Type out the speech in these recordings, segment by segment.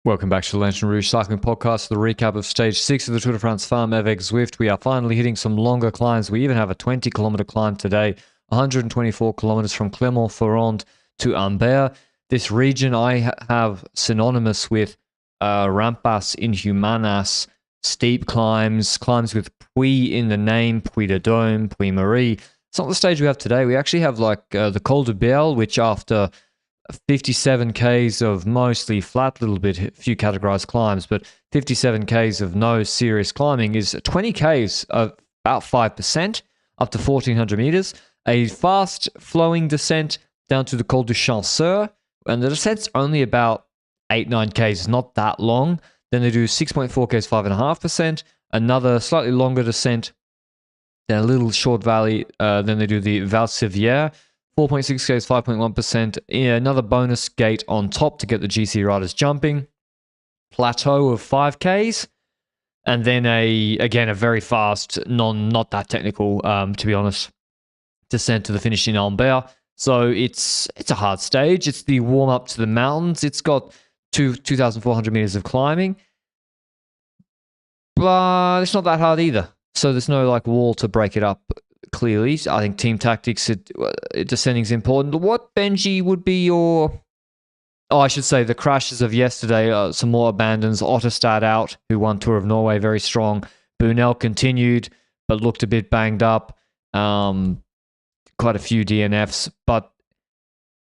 Welcome back to the Lanterne Rouge Cycling Podcast, the recap of Stage 6 of the Tour de France Femmes avec Zwift. We are finally hitting some longer climbs. We even have a 20-kilometer climb today, 124 kilometers from Clermont-Ferrand to Ambert. This region I have synonymous with Rampas Inhumanas, steep climbs with Puy in the name, Puy de Dôme, Puy Marie. It's not the stage we have today. We actually have the Col de Biel, which after 57 Ks of mostly flat, little bit, few categorized climbs, but 57 Ks of no serious climbing is 20 Ks of about 5%, up to 1400 meters. A fast flowing descent down to the Col du Chanceur, and the descent's only about 8-9 Ks, not that long. Then they do 6.4 Ks, 5.5%, another slightly longer descent, then a little short valley, then they do the Val Sevier, 4.6 Ks, 5.1%, another bonus gate on top to get the GC riders jumping, plateau of 5 Ks, and then a very fast, not that technical, to be honest, descent to the finish in Ambert. So it's a hard stage. It's the warm up to the mountains. It's got 2,400 meters of climbing, but it's not that hard either. So there's no wall to break it up. Clearly, I think team tactics, descending is important. What, Benji, would be your... Oh, I should say the crashes of yesterday, some more abandons. Otterstad out, who won Tour of Norway, very strong. Bunel continued, but looked a bit banged up. Quite a few DNFs. But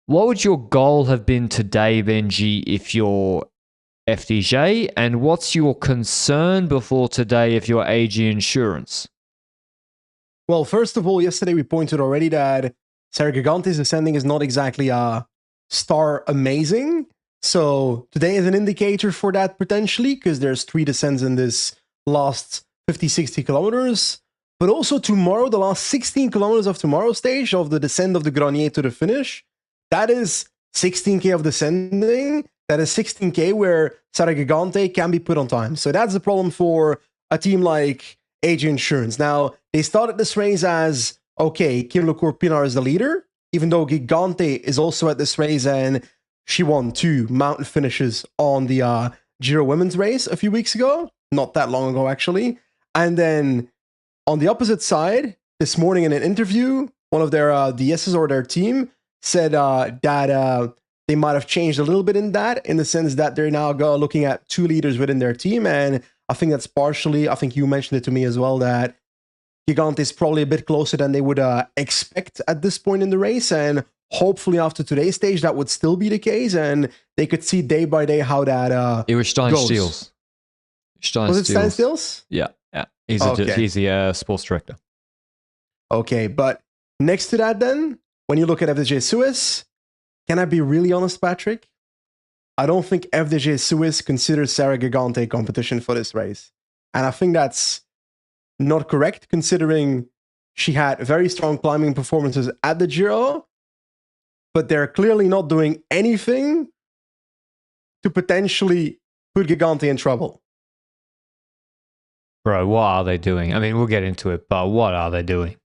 what would your goal have been today, Benji, if you're FDJ? And what's your concern before today if you're AG Insurance? Well, first of all, yesterday we pointed already that Sarah Gigante's ascending is not exactly star amazing. So today is an indicator for that potentially, because there's 3 descents in this last 50-60 kilometers. But also tomorrow, the last 16 kilometers of tomorrow's stage, of the descent of the Grenier to the finish, that is 16K of descending. That is 16K where Sarah Gigante can be put on time. So that's the problem for a team like AG Insurance. Now, they started this race as, okay, Kirlo Corpina is the leader, even though Gigante is also at this race and she won 2 mountain finishes on the Giro Women's race a few weeks ago. Not that long ago, actually. And then on the opposite side, this morning in an interview, one of their DSs or their team said that they might have changed a little bit in that, in the sense that they're now looking at 2 leaders within their team. And I think that's partially, I think you mentioned it to me as well, that Gigante is probably a bit closer than they would expect at this point in the race. And hopefully after today's stage, that would still be the case. And they could see day by day how that it was Stein goes. Steels. Was it Stein Steels? Yeah. He's the sports director. Okay, but next to that then, when you look at FDJ Suez, can I be really honest, Patrick? I don't think FDJ Suez considers Sarah Gigante competition for this race. And I think that's not correct, considering she had very strong climbing performances at the Giro, but they're clearly not doing anything to potentially put Gigante in trouble. Bro, what are they doing? I mean, we'll get into it, but what are they doing?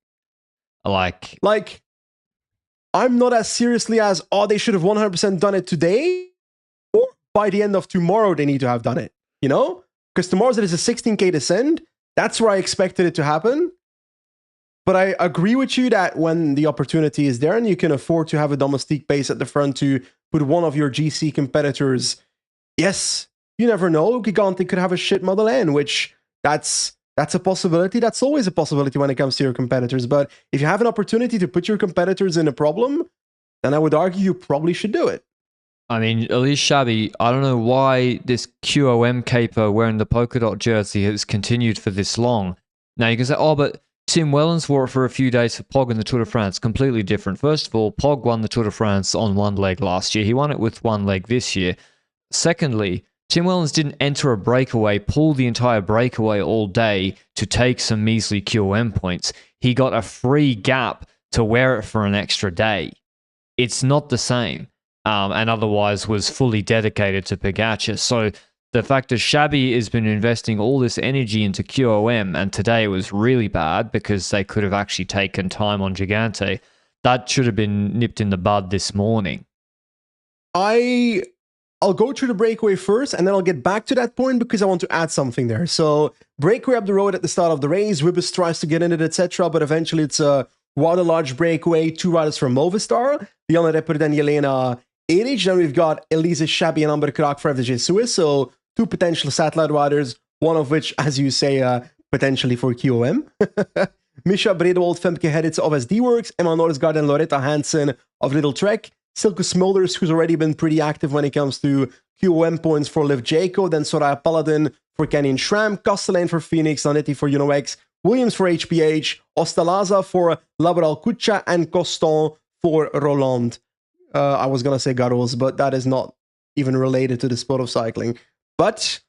Like I'm not as seriously as, oh, they should have 100% done it today, or by the end of tomorrow they need to have done it, you know? Because tomorrow's it is a 16K descent. That's where I expected it to happen. But I agree with you that when the opportunity is there and you can afford to have a domestique base at the front to put one of your GC competitors, yes, you never know. Gigante could have a shit Model N, which that's a possibility. That's always a possibility when it comes to your competitors. But if you have an opportunity to put your competitors in a problem, then I would argue you probably should do it. I mean, Elise Shabby, I don't know why this QOM caper wearing the polka dot jersey has continued for this long. Now you can say, oh, but Tim Wellens wore it for a few days for Pog in the Tour de France. Completely different. First of all, Pog won the Tour de France on one leg last year. He won it with one leg this year. Secondly, Tim Wellens didn't enter a breakaway, pull the entire breakaway all day to take some measly QOM points. He got a free gap to wear it for an extra day. It's not the same. And otherwise was fully dedicated to Pogacar. So the fact that Shabby has been investing all this energy into QOM, and today it was really bad because they could have actually taken time on Gigante, that should have been nipped in the bud this morning. I I'll go through the breakaway first, and then I'll get back to that point because I want to add something there. So, breakaway up the road at the start of the race. Wibbes tries to get in it, etc. But eventually it's a rather large breakaway. 2 riders from Movistar. Diana Repper and Jelena Eric. Then we've got Elise Shabby and Amber Kraak for FDJ Suez. So, 2 potential satellite riders. One of which, as you say, potentially for QOM. Misha Bredewald, Femke Heditz of SD Works. Emma Norsgaard and Loretta Hansen of Little Trek. Silke Smulders, who's already been pretty active when it comes to QOM points for Liv Jaco, then Soraya Paladin for Canyon Shram, Castellane for Phoenix, Lanetti for UNOX, Williams for HPH, Ostalaza for Laboral Kucha, and Coston for Roland. I was going to say Garros, but that is not even related to the sport of cycling. But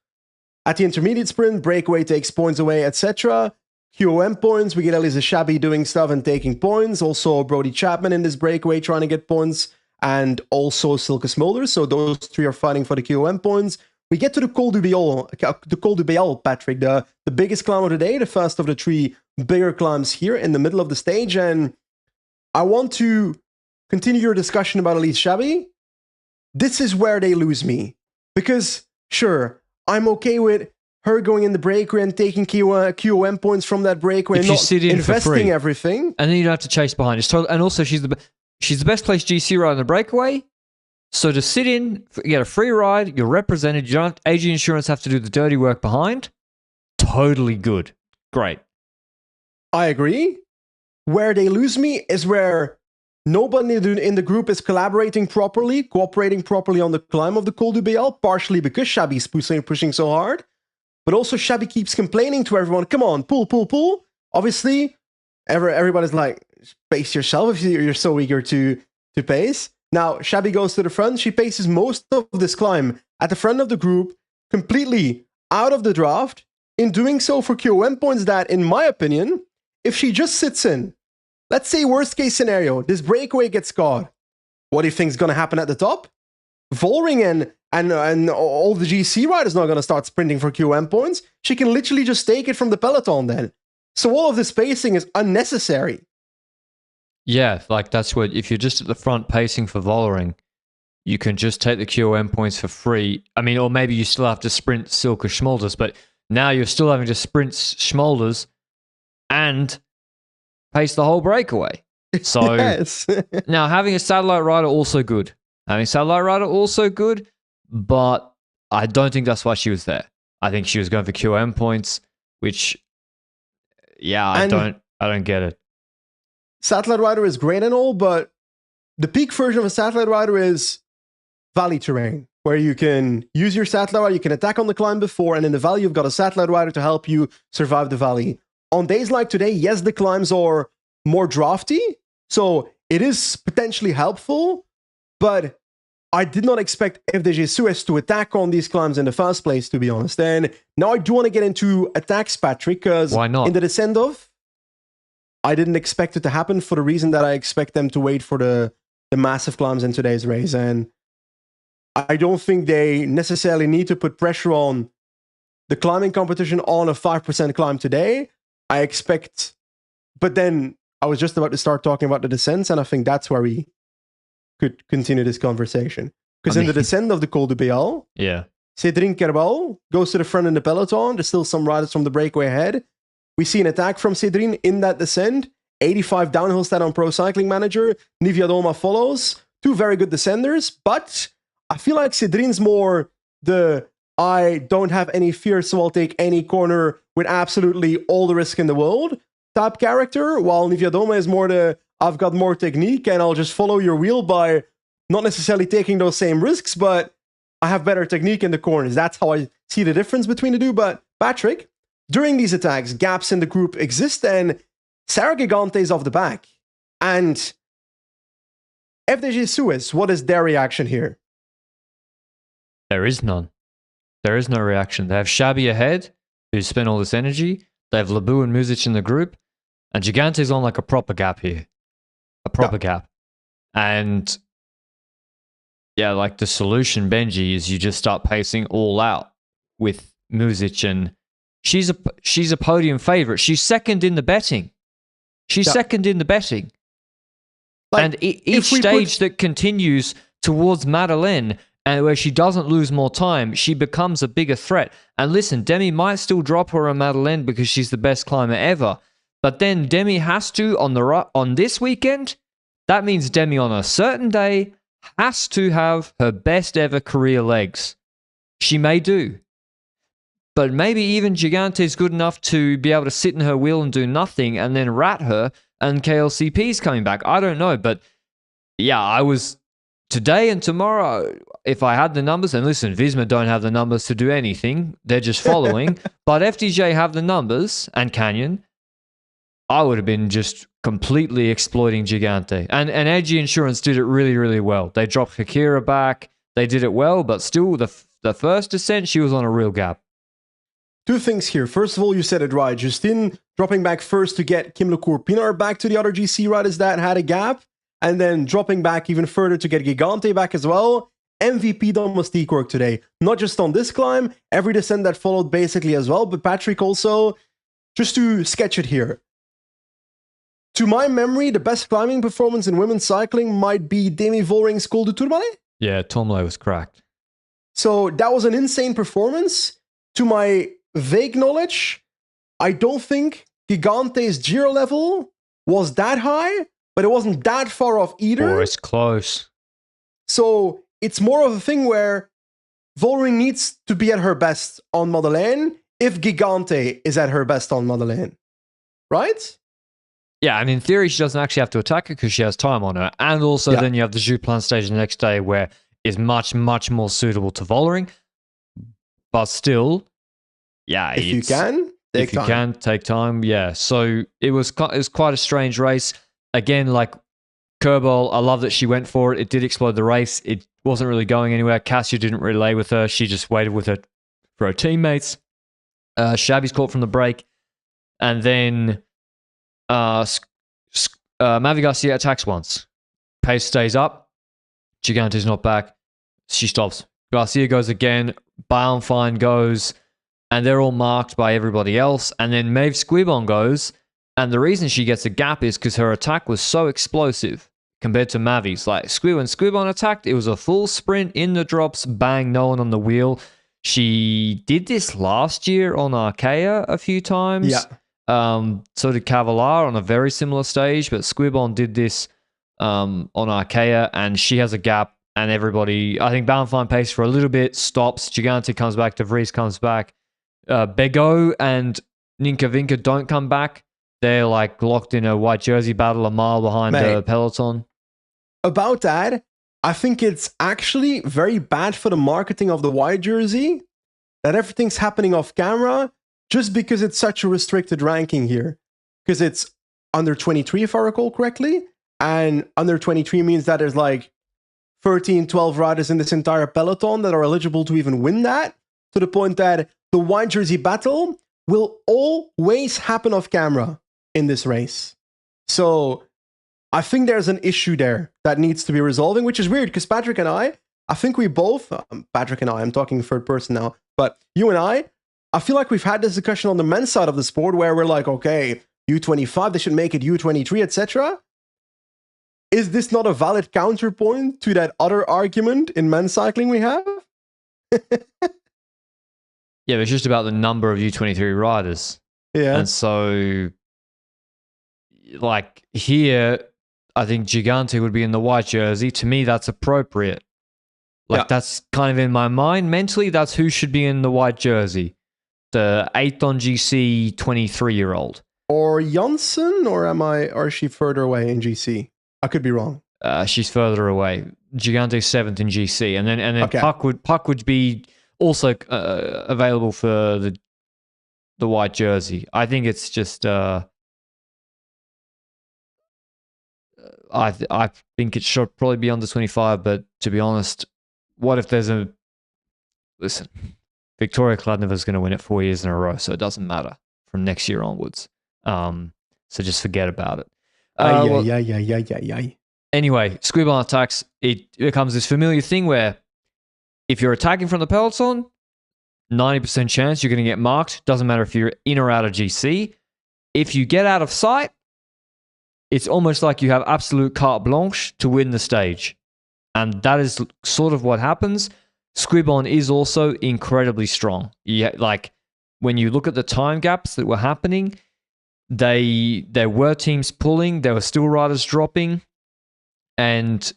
at the intermediate sprint, breakaway takes points away, etc. QOM points, we get Elisa Shabby doing stuff and taking points. Also, Brody Chapman in this breakaway trying to get points. And also Silke Smulders. So those 3 are fighting for the QOM points. We get to the Col du Béal, Patrick, the biggest climb of the day, the first of the 3 bigger climbs here in the middle of the stage. And I want to continue your discussion about Elise Shabby. This is where they lose me. Because, sure, I'm okay with her going in the breakaway and taking QOM points from that breakaway and not investing everything. And then you don't have to chase behind. And also, she's the best placed GC rider in the breakaway. So to sit in, you get a free ride, you're represented, you don't have AG Insurance have to do the dirty work behind. Totally good. Great. I agree. Where they lose me is where nobody in the group is cooperating properly on the climb of the Col du Béal, partially because Shabby's pushing so hard. But also Shabby keeps complaining to everyone, come on, pull. Obviously, everybody's like, pace yourself if you're so eager to pace. Now, Shabby goes to the front. She paces most of this climb at the front of the group, completely out of the draft. In doing so for QOM points that, in my opinion, if she just sits in, let's say worst case scenario, this breakaway gets caught. What do you think is going to happen at the top? Vollering and all the GC riders not going to start sprinting for QM points. She can literally just take it from the peloton then. So all of this pacing is unnecessary. Yeah, like that's what, if you're just at the front pacing for Vollering, you can just take the QOM points for free. I mean, or maybe you still have to sprint Silke Schmolders, but now you're still having to sprint Schmolders and pace the whole breakaway. So yes. Now having a satellite rider also good. But I don't think that's why she was there. I think she was going for QM points, which, yeah, I don't get it. Satellite rider is great and all, but the peak version of a satellite rider is valley terrain, where you can use your satellite rider, you can attack on the climb before, and in the valley you've got a satellite rider to help you survive the valley. On days like today, yes, the climbs are more drafty, so it is potentially helpful, but I did not expect FDJ Suez to attack on these climbs in the first place, to be honest. And now I do want to get into attacks, Patrick, because why not? In the descent of, I didn't expect it to happen for the reason that I expect them to wait for the massive climbs in today's race. And I don't think they necessarily need to put pressure on the climbing competition on a 5% climb today. I expect, but then I was just about to start talking about the descents, and I think that's where we could continue this conversation. Because in the descent of the Col du Béal, yeah, Cédrine Kerbal goes to the front in the peloton. There's still some riders from the breakaway ahead. We see an attack from Cédrine in that descent. 85 downhill stat on Pro Cycling Manager. Nivia Doma follows. Two very good descenders, but I feel like Cédrine's more the I don't have any fear, so I'll take any corner with absolutely all the risk in the world type character, while Nivia Doma is more the I've got more technique and I'll just follow your wheel by not necessarily taking those same risks, but I have better technique in the corners. That's how I see the difference between the two. But Patrick, during these attacks, gaps in the group exist, and Sarah Gigante is off the back. And FDJ Suez, what is their reaction here? There is none. There is no reaction. They have Shabby ahead, who spent all this energy. They have Lebu and Muzic in the group. And Gigante's on like a proper gap here. A proper gap. And yeah, like the solution, Benji, is you just start pacing all out with Muzic, and she's a podium favorite. She's second in the betting. Like, and each stage that continues towards Madeleine and where she doesn't lose more time, she becomes a bigger threat. And listen, Demi might still drop her a Madeleine because she's the best climber ever. But then Demi has to, on this weekend, that means Demi on a certain day has to have her best ever career legs. She may do. But maybe even Gigante is good enough to be able to sit in her wheel and do nothing and then rat her, and KLCP's coming back. I don't know. But yeah, I was today and tomorrow, if I had the numbers, and listen, Visma don't have the numbers to do anything. They're just following. But FDJ have the numbers, and Canyon. I would have been just completely exploiting Gigante. And Edgy Insurance did it really, really well. They dropped Hakira back. They did it well, but still, the first descent, she was on a real gap. Two things here. First of all, you said it right. Justine dropping back first to get Kim LeCour-Pinard back to the other GC riders that had a gap, and then dropping back even further to get Gigante back as well. MVP domestique work today. Not just on this climb, every descent that followed basically as well, but Patrick also, just to sketch it here. To my memory, the best climbing performance in women's cycling might be Demi Vollring's Col du Tourmalet. Yeah, Tourmalet was cracked. So that was an insane performance. To my vague knowledge, I don't think Gigante's Giro level was that high, but it wasn't that far off either. Or it's close. So it's more of a thing where Vollering needs to be at her best on Madeleine if Gigante is at her best on Madeleine. Right? Yeah, and in theory, she doesn't actually have to attack her because she has time on her. And also, then you have the Jutland stage the next day where it's much, much more suitable to Vollering. But still, yeah, if you can, take time, yeah. So it was quite a strange race. Again, like Kerbal, I love that she went for it. It did explode the race. It wasn't really going anywhere. Cassia didn't relay with her. She just waited with her for her teammates. Shabby's caught from the break. And then Mavi Garcia attacks once. Pace stays up. Gigante's not back. She stops. Garcia goes again. Bauernfeind goes. And they're all marked by everybody else. And then Maeve Squibon goes. And the reason she gets a gap is because her attack was so explosive compared to Mavi's. Like, Squibon attacked, it was a full sprint in the drops, bang, no one on the wheel. She did this last year on Arkea a few times. Yeah. So did Cavalier on a very similar stage, but Squibon did this on Arkea, and she has a gap, and everybody, I think Bauernfeind pace for a little bit, stops, Gigante comes back, De Vries comes back. Bego and Ninka Vinka don't come back. They're like locked in a white jersey battle a mile behind Peloton. About that, I think it's actually very bad for the marketing of the white jersey that everything's happening off camera just because it's such a restricted ranking here. Because it's under 23, if I recall correctly. And under 23 means that there's like 13, 12 riders in this entire peloton that are eligible to even win that. To the point that the white jersey battle will always happen off camera in this race. So I think there's an issue there that needs to be resolving, which is weird because Patrick and I think we both, Patrick and I, I'm talking third person now, but you and I feel like we've had this discussion on the men's side of the sport where we're like, okay, U25, they should make it U23, etc. Is this not a valid counterpoint to that other argument in men's cycling we have? Yeah, but it's just about the number of U23 riders. Yeah. And so, like, here, I think Gigante would be in the white jersey. To me, that's appropriate. Like, that's kind of in my mind. Mentally, that's who should be in the white jersey. The 8th on GC 23-year-old. Or Janssen, or is she further away in GC? I could be wrong. She's further away. Gigante's 7th in GC. And then okay. Puck would be also available for the white jersey. I think it's just I think it should probably be under 25, but to be honest, what if there's listen, Victoria Kladneva's going to win it 4 years in a row, so it doesn't matter from next year onwards. So just forget about it. Anyway, Squibon attacks, it becomes this familiar thing where if you're attacking from the peloton, 90% chance you're going to get marked. Doesn't matter if you're in or out of GC. If you get out of sight, it's almost like you have absolute carte blanche to win the stage. And that is sort of what happens. Squibon is also incredibly strong. Yeah, like when you look at the time gaps that were happening, there were teams pulling, there were still riders dropping, and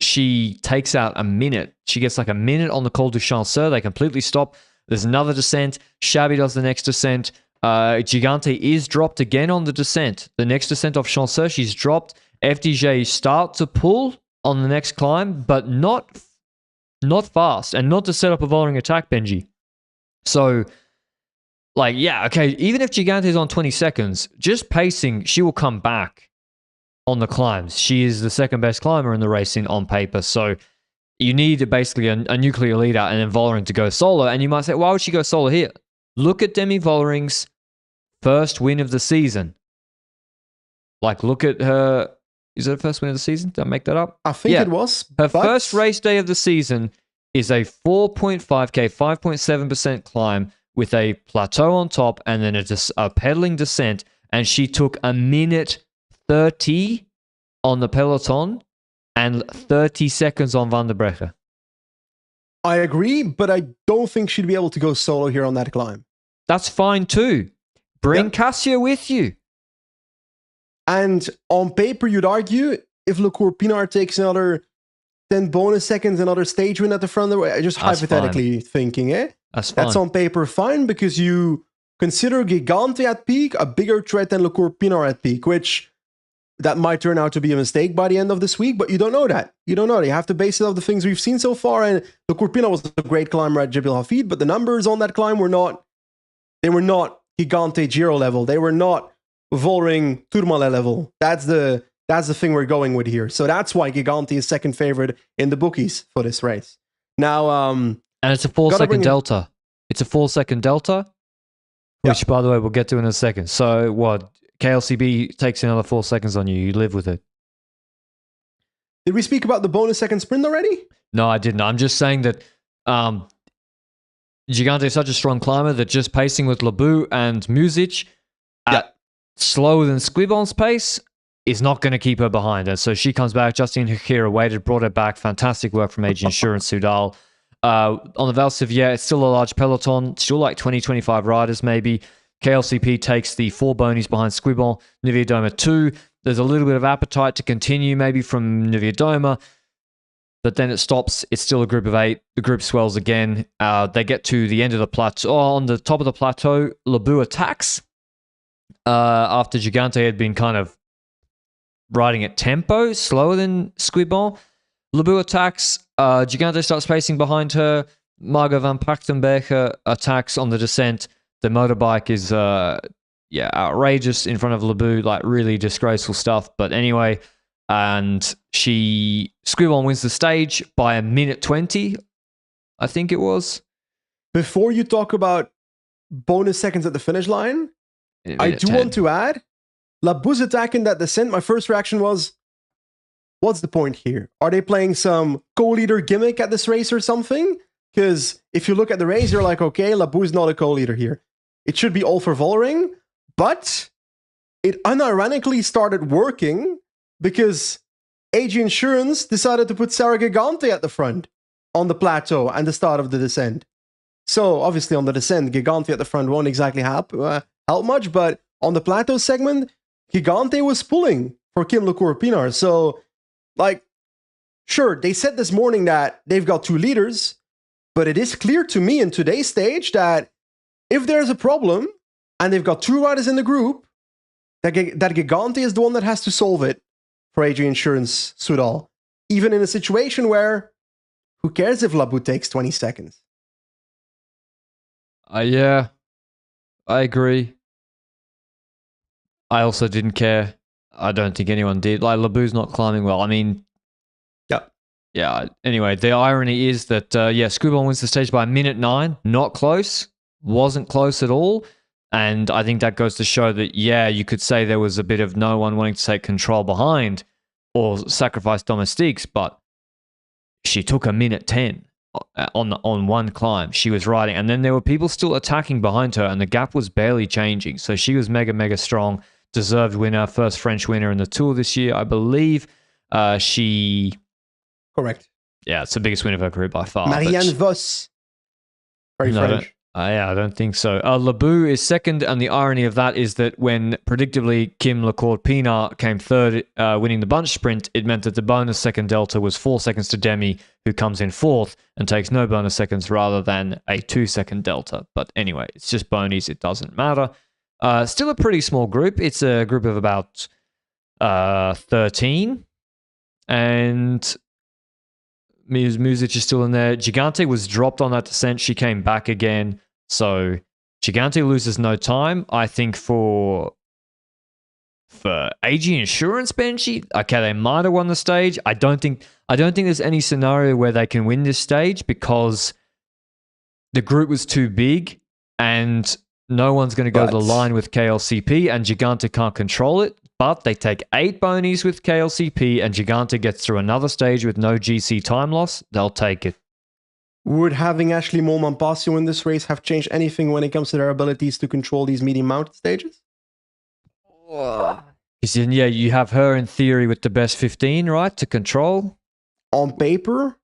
she takes out a minute. She gets like a minute on the Col du Chanceur. They completely stop. There's another descent. Shabby does the next descent. Gigante is dropped again on the descent. The next descent off Chanceur, she's dropped. FDJ start to pull on the next climb, but not fast, and not to set up a Vollering attack, Benji. So, like, yeah, okay, even if Gigante is on 20 seconds, just pacing, she will come back on the climbs. She is the second best climber in the racing on paper. So you need basically a nuclear leader and then Vollering to go solo. And you might say, why would she go solo here? Look at Demi Vollering's first win of the season. Like, look at her. Is it her first win of the season? Did I make that up? I think it was. Her first race day of the season is a 4.5K, 5.7% climb with a plateau on top and then a pedaling descent. And she took a minute 30 on the Peloton and 30 seconds on Van der Breggen. I agree, but I don't think she'd be able to go solo here on that climb. That's fine too. Bring Cassia with you. And on paper, you'd argue if Le Cours-Pinard takes another 10 bonus seconds, another stage win at the front of the way, just that's hypothetically thinking, That's fine. That's on paper fine because you consider Gigante at peak a bigger threat than Le Cours-Pinard at peak, which that might turn out to be a mistake by the end of this week, but you don't know that. You don't know. You have to base it off the things we've seen so far. And Le Cours-Pinard was a great climber at Jebel Hafid, but the numbers on that climb were not Gigante Giro level. They were not Vollering Tourmalet level. That's the thing we're going with here. So that's why Gigante is second favorite in the bookies for this race. Now, and it's a 4-second delta. It's a 4-second delta, which, by the way, we'll get to in a second. So what? KLCB takes another 4 seconds on you. You live with it. Did we speak about the bonus second sprint already? No, I didn't. I'm just saying that Gigante is such a strong climber that just pacing with Labou and Music at slower than Squibon's pace is not going to keep her behind. And so she comes back. Justine Hikira waited, brought her back. Fantastic work from AG Insurance Soudal. On the Val Sivier, it's still a large peloton, still like 20, 25 riders maybe. KLCP takes the 4 bonies behind Squibon, Nivea Doma 2. There's a little bit of appetite to continue maybe from Nivea Doma, but then it stops. It's still a group of 8. The group swells again. They get to the end of the plateau. On the top of the plateau, Labou attacks after Gigante had been kind of riding at tempo, slower than Squibon. Labou attacks. Gigante starts pacing behind her. Margot van Pachtenberger attacks on the descent. The motorbike is, outrageous in front of Labou, like really disgraceful stuff. But anyway, and Squibon wins the stage by a minute 20, I think it was. Before you talk about bonus seconds at the finish line, I do 10. want to add, Labou's attack in that descent, my first reaction was, what's the point here? Are they playing some co-leader gimmick at this race or something? Because if you look at the race, you're like, okay, Labou's not a co-leader here. It should be all for Vollering, but it unironically started working because AG Insurance decided to put Sarah Gigante at the front on the plateau and the start of the descent. So obviously on the descent, Gigante at the front won't exactly help much, but on the plateau segment, Gigante was pulling for Kim Le Cours-Pinard. So, like, sure, they said this morning that they've got 2 leaders, but it is clear to me in today's stage that if there's a problem and they've got 2 riders in the group, that Gigante is the one that has to solve it for AG Insurance Soudal. Even in a situation where, who cares if Labou takes 20 seconds? Yeah, I agree. I also didn't care. I don't think anyone did. Like, Labou's not climbing well. I mean, yeah. Anyway, the irony is that, Squibon wins the stage by a minute 9. Not close. Wasn't close at all. And I think that goes to show that, you could say there was a bit of no one wanting to take control behind or sacrifice domestiques, but she took a minute 10 on one climb. She was riding, and then there were people still attacking behind her, and the gap was barely changing. So she was mega, mega strong. Deserved winner, first French winner in the Tour this year, I believe. Correct. Yeah, it's the biggest win of her career by far. Marianne Vos. Very French. I don't think so. Labou is second, and the irony of that is that when predictably Kim Lacourt-Pinard came third, winning the bunch sprint, it meant that the bonus second delta was 4 seconds to Demi, who comes in fourth and takes no bonus seconds rather than a 2-second delta. But anyway, it's just bonies. It doesn't matter. Still a pretty small group. It's a group of about 13, and Muzic is still in there. Gigante was dropped on that descent. She came back again. So Gigante loses no time. I think for AG Insurance, Benji, okay, they might have won the stage. I don't think there's any scenario where they can win this stage because the group was too big and no one's going to go to the line with KLCP, and Gigante can't control it. But they take 8 bonies with KLCP, and Gigante gets through another stage with no GC time loss. They'll take it. Would having Ashley Mollman-Passio in this race have changed anything when it comes to their abilities to control these medium mountain stages? Because then, yeah, you have her in theory with the best 15, right, to control. On paper?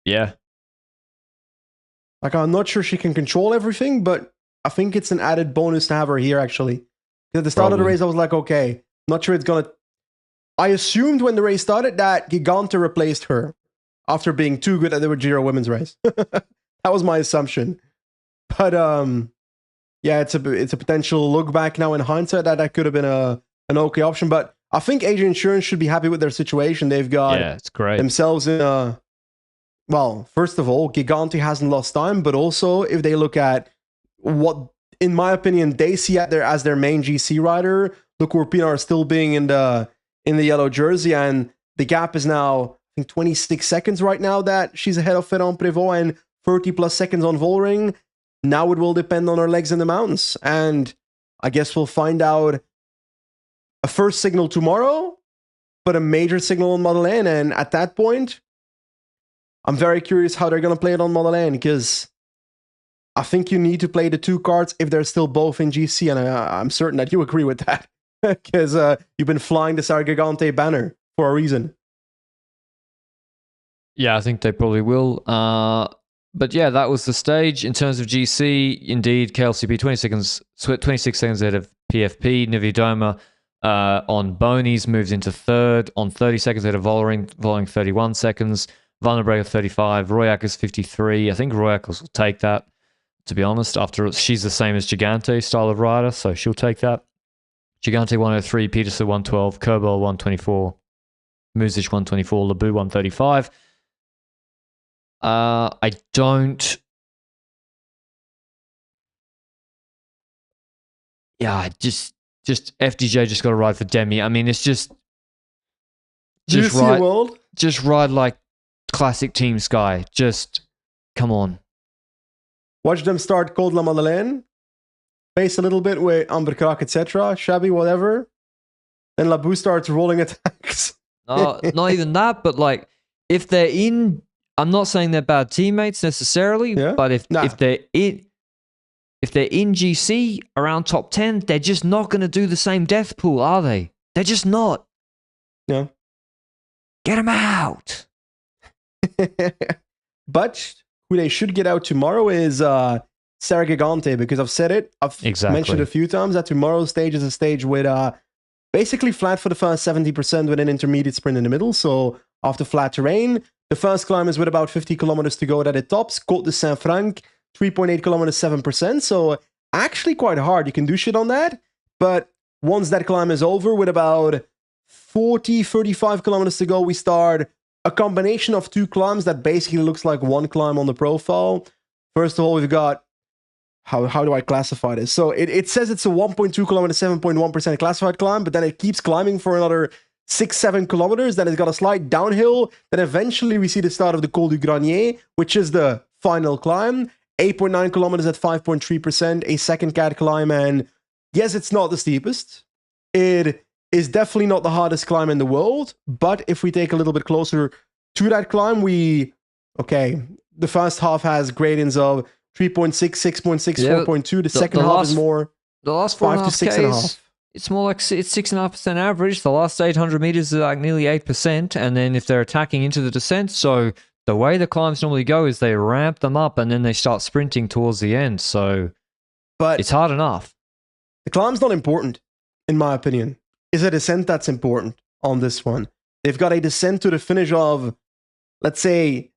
Yeah. Like, I'm not sure she can control everything, but I think it's an added bonus to have her here, actually. At the start of the race, I was like, okay, not sure it's going to... I assumed when the race started that Gigante replaced her after being too good at the Giro women's race. That was my assumption. But, yeah, it's a potential look back now in hindsight that could have been an okay option. But I think AG Insurance should be happy with their situation. They've got it's great. themselves in a... Well, first of all, Gigante hasn't lost time, but also if they look at what, in my opinion, they see as their main GC rider, Lacourt-Pinard is still being in the yellow jersey, and the gap is now, I think, 26 seconds right now that she's ahead of Ferrand Prévot and 30 plus seconds on Vollering. Now it will depend on her legs in the mountains, and I guess we'll find out a first signal tomorrow, but a major signal on Madeleine, and at that point, I'm very curious how they're going to play it on Madeleine, because I think you need to play the 2 cards if they're still both in GC, and I'm certain that you agree with that, because you've been flying the Gigante banner for a reason. Yeah, I think they probably will. But yeah, that was the stage. In terms of GC, indeed, KLCP 26 seconds ahead of PFP. Nividoma on Bonies moves into third on 30 seconds ahead of Vollering 31 seconds. Vandenberg 35, Royak is 53. I think Royak will take that, to be honest. After she's the same as Gigante style of rider, so she'll take that. Gigante 103, Peterson 112, Kerbel 124, Muzic 124, Labou 135. I don't... Yeah, just FDJ just got to ride for Demi. I mean, it's just ride, just ride like classic Team Sky. Just come on. Watch them start Cold La Madeleine. Pace a little bit with Amberkraak, etc. Shabby, whatever. Then Labou starts rolling attacks. No, not even that, but like if they're in, I'm not saying they're bad teammates necessarily, but if they're in GC around top 10, they're just not going to do the same death pool, are they? They're just not. Yeah. Get them out. But who they should get out tomorrow is Sarah Gigante, because I've said it. I've mentioned a few times that tomorrow's stage is a stage with basically flat for the first 70% with an intermediate sprint in the middle. So after flat terrain, the first climb is with about 50 kilometers to go that it tops. Côte de Saint-Franc, 3.8 kilometers, 7%. So actually quite hard. You can do shit on that. But once that climb is over, with about 40, 35 kilometers to go, we start a combination of 2 climbs that basically looks like one climb on the profile. First of all, we've got, how do I classify this? So it says it's a 1.2 kilometer, 7.1% classified climb, but then it keeps climbing for another 6-7 kilometers. Then it's got a slight downhill. Then eventually we see the start of the Col du Granier, which is the final climb. 8.9 kilometers at 5.3%, a second cat climb. And yes, it's not the steepest. It is definitely not the hardest climb in the world. But if we take a little bit closer to that climb, the first half has gradients of 3.6, 6.6, 4.2. The second half is more the last 5 to 6.5. It's more like it's 6.5% average. The last 800 meters is like nearly 8%. And then if they're attacking into the descent, so the way the climbs normally go is they ramp them up and then they start sprinting towards the end. So But it's hard enough. the climb's not important, in my opinion. It's a descent that's important on this one. They've got a descent to the finish of, let's say,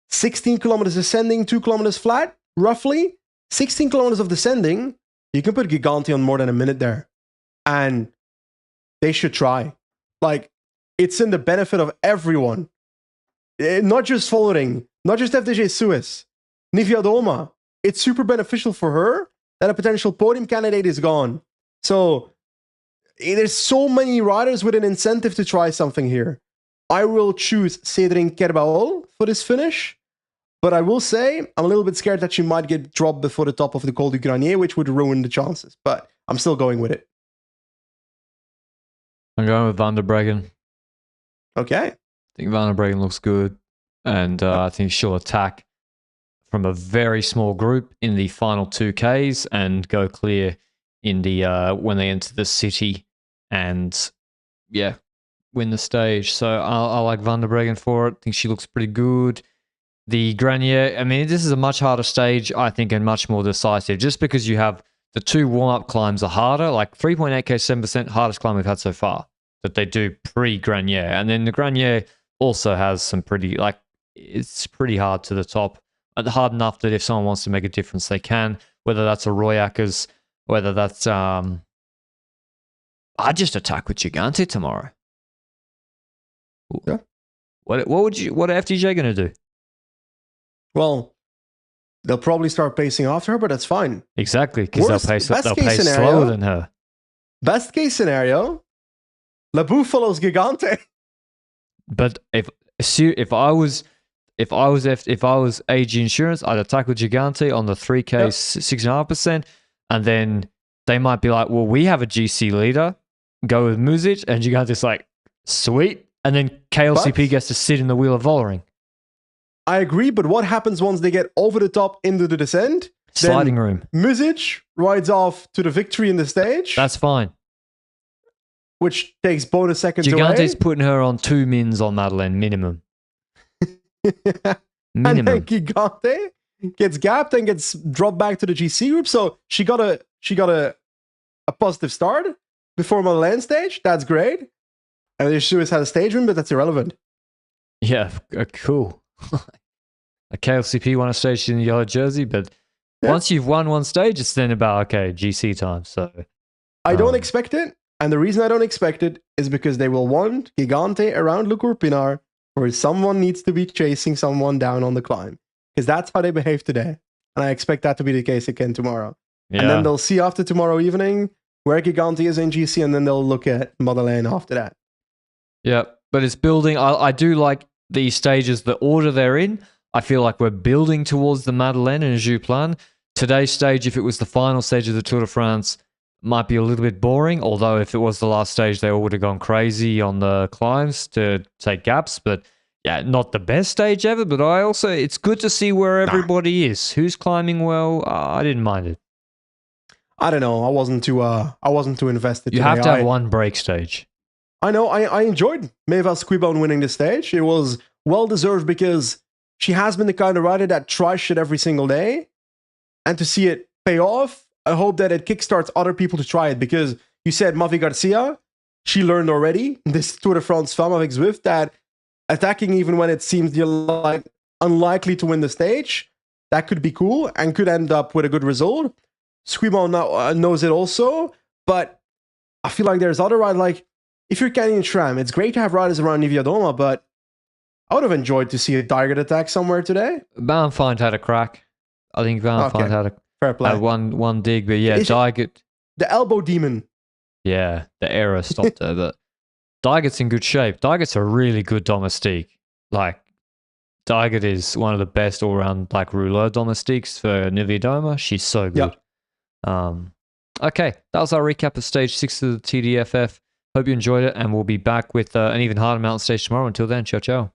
16 kilometers ascending, 2 kilometers flat, roughly. 16 kilometers of descending, you can put Gigante on more than a minute there. And they should try. Like, it's in the benefit of everyone. Not just following, not just FDJ Suez, Nivea Doma. It's super beneficial for her that a potential podium candidate is gone. So, there's so many riders with an incentive to try something here. I will choose Cédric Kerbaol for this finish. But I will say, I'm a little bit scared that she might get dropped before the top of the Col du Granier, which would ruin the chances. But I'm still going with it. I'm going with Van der Breggen. Okay. I think Van der Breggen looks good. And I think she'll attack from a very small group in the final 2Ks and go clear in the when they enter the city and, yeah, win the stage. So I like Van der Breggen for it. I think she looks pretty good. The Granier, I mean, this is a much harder stage, I think, and much more decisive. Just because you have the two warm-up climbs are harder, like 3.8k, 7%, hardest climb we've had so far that they do pre-Granier. And then the Granier also has some pretty, like, it's pretty hard to the top. Hard enough that if someone wants to make a difference, they can. Whether that's a Royackers, whether that's... I'd just attack with Gigante tomorrow. Yeah. What are FDJ going to do? Well, they'll probably start pacing after her, but that's fine. Exactly, because they'll pace scenario, slower than her. Best case scenario, Labou follows Gigante. But if I was AG Insurance, I'd attack with Gigante on the 3K, Yep. 6.5%, and then they might be like, well, we have a GC leader, go with Muzic, and Gigante's like, sweet, and then KLCP gets to sit in the wheel of Vollering. I agree, but what happens once they get over the top into the descent? Sliding room. Muzic rides off to the victory in the stage. That's fine. Which takes bonus seconds Gigante's away. putting her on 2 mins on Madeleine, minimum. And then Gigante gets gapped and gets dropped back to the GC group. So she got a positive start before Madeleine stage. That's great. And the Suez had a stage win, but that's irrelevant. Yeah, cool. A KLCP won a stage in the yellow jersey, but once you've won one stage, it's then about, okay, GC time. So I don't expect it. And the reason I don't expect it is because they will want Gigante around Le Courpinard, where someone needs to be chasing someone down on the climb. Because that's how they behave today. And I expect that to be the case again tomorrow. yeah. And then they'll see after tomorrow evening where Gigante is in GC, and then they'll look at Madeleine after that. Yeah, but it's building. I do like these stages, the order they're in. I feel like we're building towards the Madeleine and Jouplan. Today's stage, if it was the final stage of the Tour de France, might be a little bit boring, although if it was the last stage, they all would have gone crazy on the climbs to take gaps. But yeah, not the best stage ever, but it's good to see where everybody is. Who's climbing well? I didn't mind it. I don't know. I wasn't too invested. You today. have to have one break stage. I know. I enjoyed Maëva Squibone winning the stage. It was well deserved because she has been the kind of rider that tries shit every single day, and to see it pay off, I hope that it kickstarts other people to try it. Because you said Mavi Garcia, she learned already this Tour de France Femmes avec Zwift that attacking even when it seems like unlikely to win the stage, that could be cool and could end up with a good result. Squibone now knows it also, but I feel like there's other riders, like if you're Canyon Tram, it's great to have riders around Nivea Doma, but I would have enjoyed to see a Target attack somewhere today. Banfind had a crack. I think Banfind had a fair play. One dig, but yeah, Target. The elbow demon. Yeah, the error stopped her, but Target's in good shape. Target's a really good domestique. Like, Target is one of the best all-round like rouleur domestiques for Nivea Doma. She's so good. Yep. Okay, that was our recap of Stage 6 of the TDFF. Hope you enjoyed it, and we'll be back with an even harder mountain stage tomorrow. Until then, ciao, ciao.